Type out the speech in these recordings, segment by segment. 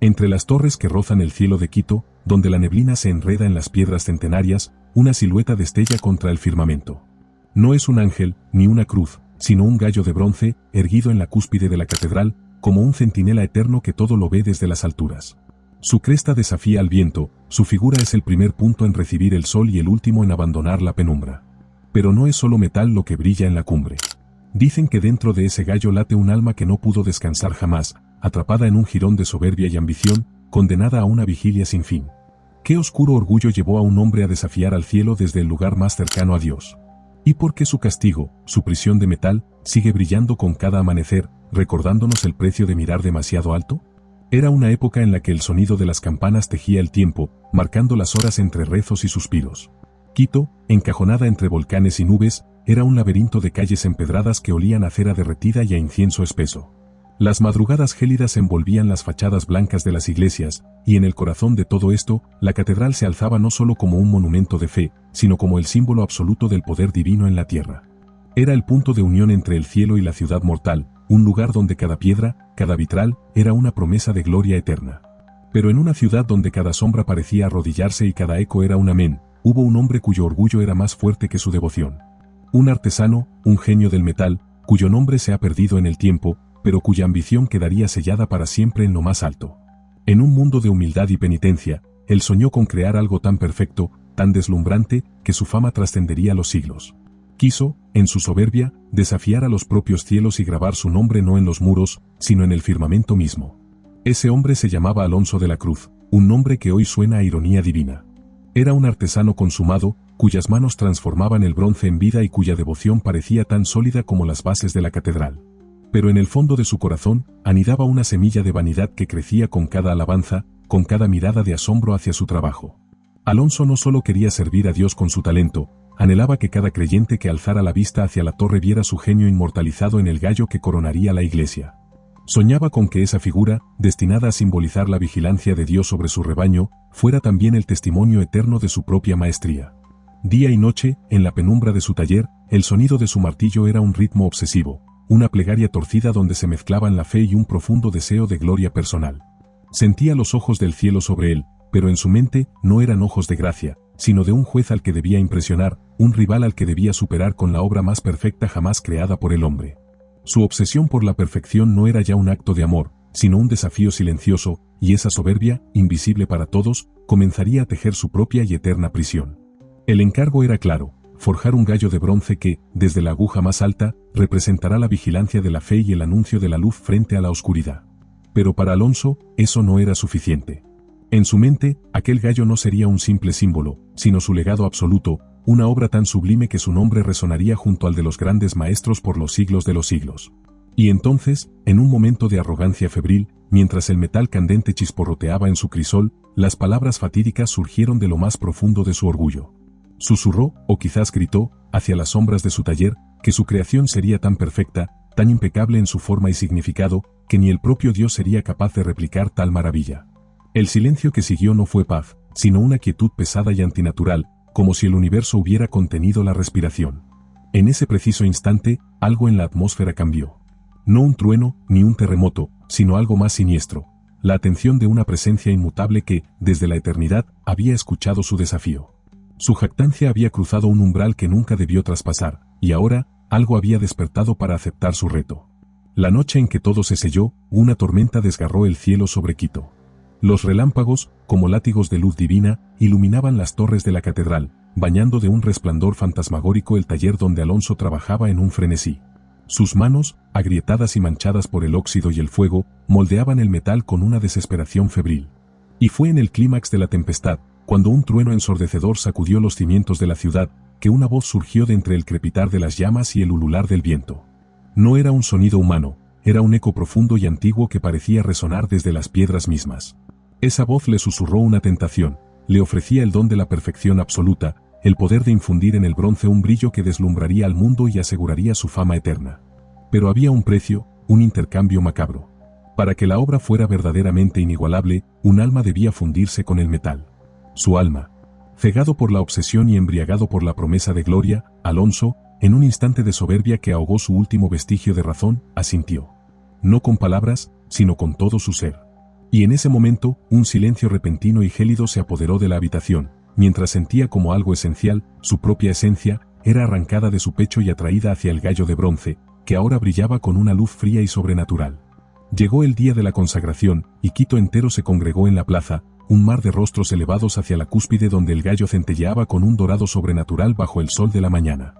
Entre las torres que rozan el cielo de Quito, donde la neblina se enreda en las piedras centenarias, una silueta destella contra el firmamento. No es un ángel, ni una cruz, sino un gallo de bronce, erguido en la cúspide de la catedral, como un centinela eterno que todo lo ve desde las alturas. Su cresta desafía al viento, su figura es el primer punto en recibir el sol y el último en abandonar la penumbra. Pero no es solo metal lo que brilla en la cumbre. Dicen que dentro de ese gallo late un alma que no pudo descansar jamás, atrapada en un jirón de soberbia y ambición, condenada a una vigilia sin fin. ¿Qué oscuro orgullo llevó a un hombre a desafiar al cielo desde el lugar más cercano a Dios? ¿Y por qué su castigo, su prisión de metal, sigue brillando con cada amanecer, recordándonos el precio de mirar demasiado alto? Era una época en la que el sonido de las campanas tejía el tiempo, marcando las horas entre rezos y suspiros. Quito, encajonada entre volcanes y nubes, era un laberinto de calles empedradas que olían a cera derretida y a incienso espeso. Las madrugadas gélidas envolvían las fachadas blancas de las iglesias, y en el corazón de todo esto, la catedral se alzaba no solo como un monumento de fe, sino como el símbolo absoluto del poder divino en la tierra. Era el punto de unión entre el cielo y la ciudad mortal, un lugar donde cada piedra, cada vitral, era una promesa de gloria eterna. Pero en una ciudad donde cada sombra parecía arrodillarse y cada eco era un amén, hubo un hombre cuyo orgullo era más fuerte que su devoción. Un artesano, un genio del metal, cuyo nombre se ha perdido en el tiempo, pero cuya ambición quedaría sellada para siempre en lo más alto. En un mundo de humildad y penitencia, él soñó con crear algo tan perfecto, tan deslumbrante, que su fama trascendería los siglos. Quiso, en su soberbia, desafiar a los propios cielos y grabar su nombre no en los muros, sino en el firmamento mismo. Ese hombre se llamaba Alonso de la Cruz, un nombre que hoy suena a ironía divina. Era un artesano consumado, cuyas manos transformaban el bronce en vida y cuya devoción parecía tan sólida como las bases de la catedral. Pero en el fondo de su corazón, anidaba una semilla de vanidad que crecía con cada alabanza, con cada mirada de asombro hacia su trabajo. Alonso no solo quería servir a Dios con su talento, anhelaba que cada creyente que alzara la vista hacia la torre viera su genio inmortalizado en el gallo que coronaría la iglesia. Soñaba con que esa figura, destinada a simbolizar la vigilancia de Dios sobre su rebaño, fuera también el testimonio eterno de su propia maestría. Día y noche, en la penumbra de su taller, el sonido de su martillo era un ritmo obsesivo, una plegaria torcida donde se mezclaban la fe y un profundo deseo de gloria personal. Sentía los ojos del cielo sobre él, pero en su mente no eran ojos de gracia, sino de un juez al que debía impresionar, un rival al que debía superar con la obra más perfecta jamás creada por el hombre. Su obsesión por la perfección no era ya un acto de amor, sino un desafío silencioso, y esa soberbia, invisible para todos, comenzaría a tejer su propia y eterna prisión. El encargo era claro: forjar un gallo de bronce que, desde la aguja más alta, representará la vigilancia de la fe y el anuncio de la luz frente a la oscuridad. Pero para Alonso, eso no era suficiente. En su mente, aquel gallo no sería un simple símbolo, sino su legado absoluto, una obra tan sublime que su nombre resonaría junto al de los grandes maestros por los siglos de los siglos. Y entonces, en un momento de arrogancia febril, mientras el metal candente chisporroteaba en su crisol, las palabras fatídicas surgieron de lo más profundo de su orgullo. Susurró, o quizás gritó, hacia las sombras de su taller, que su creación sería tan perfecta, tan impecable en su forma y significado, que ni el propio Dios sería capaz de replicar tal maravilla. El silencio que siguió no fue paz, sino una quietud pesada y antinatural, como si el universo hubiera contenido la respiración. En ese preciso instante, algo en la atmósfera cambió. No un trueno, ni un terremoto, sino algo más siniestro, la atención de una presencia inmutable que, desde la eternidad, había escuchado su desafío. Su jactancia había cruzado un umbral que nunca debió traspasar, y ahora, algo había despertado para aceptar su reto. La noche en que todo se selló, una tormenta desgarró el cielo sobre Quito. Los relámpagos, como látigos de luz divina, iluminaban las torres de la catedral, bañando de un resplandor fantasmagórico el taller donde Alonso trabajaba en un frenesí. Sus manos, agrietadas y manchadas por el óxido y el fuego, moldeaban el metal con una desesperación febril. Y fue en el clímax de la tempestad, cuando un trueno ensordecedor sacudió los cimientos de la ciudad, que una voz surgió de entre el crepitar de las llamas y el ulular del viento. No era un sonido humano, era un eco profundo y antiguo que parecía resonar desde las piedras mismas. Esa voz le susurró una tentación, le ofrecía el don de la perfección absoluta, el poder de infundir en el bronce un brillo que deslumbraría al mundo y aseguraría su fama eterna. Pero había un precio, un intercambio macabro. Para que la obra fuera verdaderamente inigualable, un alma debía fundirse con el metal. Su alma. Cegado por la obsesión y embriagado por la promesa de gloria, Alonso, en un instante de soberbia que ahogó su último vestigio de razón, asintió. No con palabras, sino con todo su ser. Y en ese momento, un silencio repentino y gélido se apoderó de la habitación, mientras sentía como algo esencial, su propia esencia, era arrancada de su pecho y atraída hacia el gallo de bronce, que ahora brillaba con una luz fría y sobrenatural. Llegó el día de la consagración, y Quito entero se congregó en la plaza, un mar de rostros elevados hacia la cúspide donde el gallo centelleaba con un dorado sobrenatural bajo el sol de la mañana.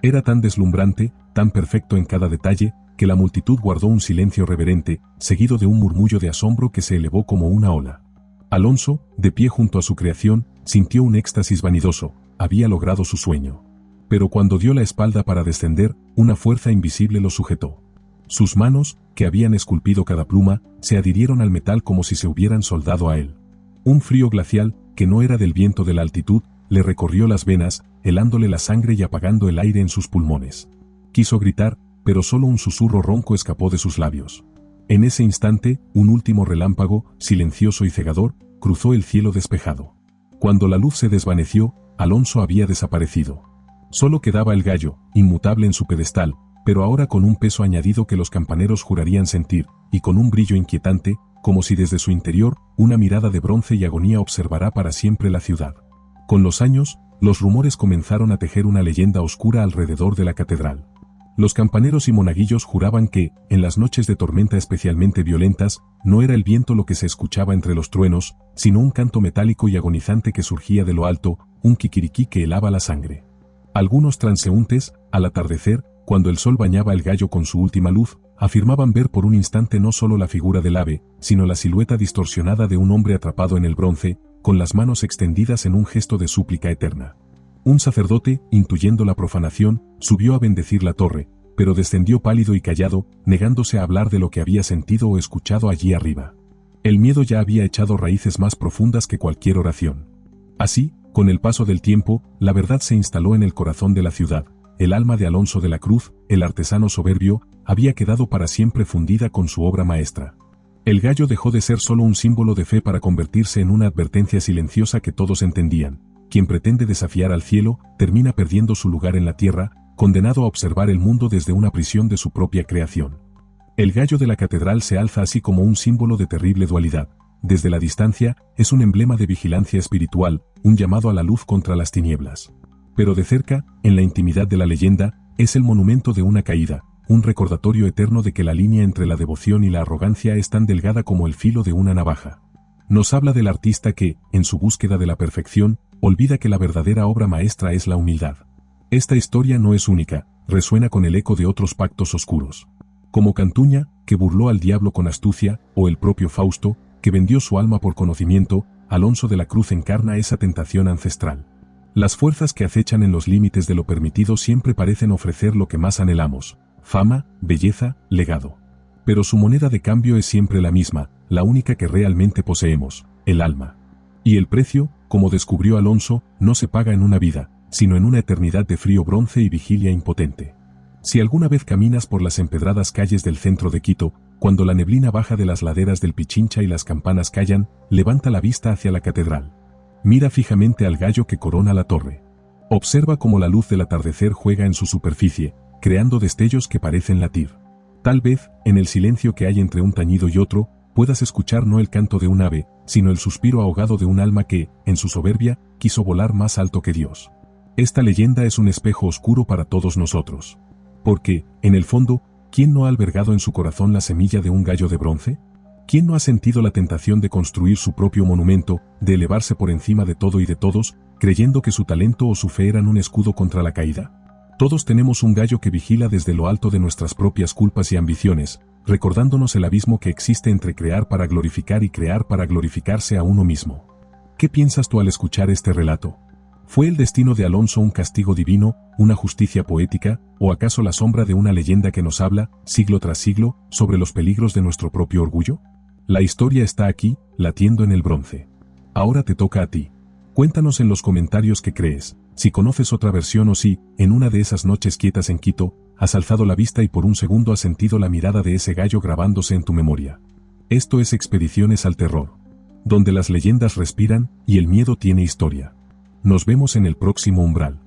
Era tan deslumbrante, tan perfecto en cada detalle, que la multitud guardó un silencio reverente, seguido de un murmullo de asombro que se elevó como una ola. Alonso, de pie junto a su creación, sintió un éxtasis vanidoso, había logrado su sueño. Pero cuando dio la espalda para descender, una fuerza invisible lo sujetó. Sus manos, que habían esculpido cada pluma, se adhirieron al metal como si se hubieran soldado a él. Un frío glacial, que no era del viento de la altitud, le recorrió las venas, helándole la sangre y apagando el aire en sus pulmones. Quiso gritar, pero solo un susurro ronco escapó de sus labios. En ese instante, un último relámpago, silencioso y cegador, cruzó el cielo despejado. Cuando la luz se desvaneció, Alonso había desaparecido. Solo quedaba el gallo, inmutable en su pedestal, pero ahora con un peso añadido que los campaneros jurarían sentir, y con un brillo inquietante, como si desde su interior, una mirada de bronce y agonía observará para siempre la ciudad. Con los años, los rumores comenzaron a tejer una leyenda oscura alrededor de la catedral. Los campaneros y monaguillos juraban que, en las noches de tormenta especialmente violentas, no era el viento lo que se escuchaba entre los truenos, sino un canto metálico y agonizante que surgía de lo alto, un kikiriki que helaba la sangre. Algunos transeúntes, al atardecer, cuando el sol bañaba el gallo con su última luz, afirmaban ver por un instante no solo la figura del ave, sino la silueta distorsionada de un hombre atrapado en el bronce, con las manos extendidas en un gesto de súplica eterna. Un sacerdote, intuyendo la profanación, subió a bendecir la torre, pero descendió pálido y callado, negándose a hablar de lo que había sentido o escuchado allí arriba. El miedo ya había echado raíces más profundas que cualquier oración. Así, con el paso del tiempo, la verdad se instaló en el corazón de la ciudad. El alma de Alonso de la Cruz, el artesano soberbio, había quedado para siempre fundida con su obra maestra. El gallo dejó de ser solo un símbolo de fe para convertirse en una advertencia silenciosa que todos entendían. Quien pretende desafiar al cielo, termina perdiendo su lugar en la tierra, condenado a observar el mundo desde una prisión de su propia creación. El gallo de la catedral se alza así como un símbolo de terrible dualidad. Desde la distancia, es un emblema de vigilancia espiritual, un llamado a la luz contra las tinieblas. Pero de cerca, en la intimidad de la leyenda, es el monumento de una caída, un recordatorio eterno de que la línea entre la devoción y la arrogancia es tan delgada como el filo de una navaja. Nos habla del artista que, en su búsqueda de la perfección, olvida que la verdadera obra maestra es la humildad. Esta historia no es única, resuena con el eco de otros pactos oscuros. Como Cantuña, que burló al diablo con astucia, o el propio Fausto, que vendió su alma por conocimiento, Alonso de la Cruz encarna esa tentación ancestral. Las fuerzas que acechan en los límites de lo permitido siempre parecen ofrecer lo que más anhelamos: fama, belleza, legado. Pero su moneda de cambio es siempre la misma, la única que realmente poseemos: el alma. Y el precio, como descubrió Alonso, no se paga en una vida, sino en una eternidad de frío bronce y vigilia impotente. Si alguna vez caminas por las empedradas calles del centro de Quito, cuando la neblina baja de las laderas del Pichincha y las campanas callan, levanta la vista hacia la catedral. Mira fijamente al gallo que corona la torre. Observa cómo la luz del atardecer juega en su superficie, creando destellos que parecen latir. Tal vez, en el silencio que hay entre un tañido y otro, puedas escuchar no el canto de un ave, sino el suspiro ahogado de un alma que, en su soberbia, quiso volar más alto que Dios. Esta leyenda es un espejo oscuro para todos nosotros. Porque, en el fondo, ¿quién no ha albergado en su corazón la semilla de un gallo de bronce? ¿Quién no ha sentido la tentación de construir su propio monumento, de elevarse por encima de todo y de todos, creyendo que su talento o su fe eran un escudo contra la caída? Todos tenemos un gallo que vigila desde lo alto de nuestras propias culpas y ambiciones, recordándonos el abismo que existe entre crear para glorificar y crear para glorificarse a uno mismo. ¿Qué piensas tú al escuchar este relato? ¿Fue el destino de Alonso un castigo divino, una justicia poética, o acaso la sombra de una leyenda que nos habla, siglo tras siglo, sobre los peligros de nuestro propio orgullo? La historia está aquí, latiendo en el bronce. Ahora te toca a ti. Cuéntanos en los comentarios qué crees, si conoces otra versión o si, en una de esas noches quietas en Quito, has alzado la vista y por un segundo has sentido la mirada de ese gallo grabándose en tu memoria. Esto es Expediciones al Terror, donde las leyendas respiran y el miedo tiene historia. Nos vemos en el próximo umbral.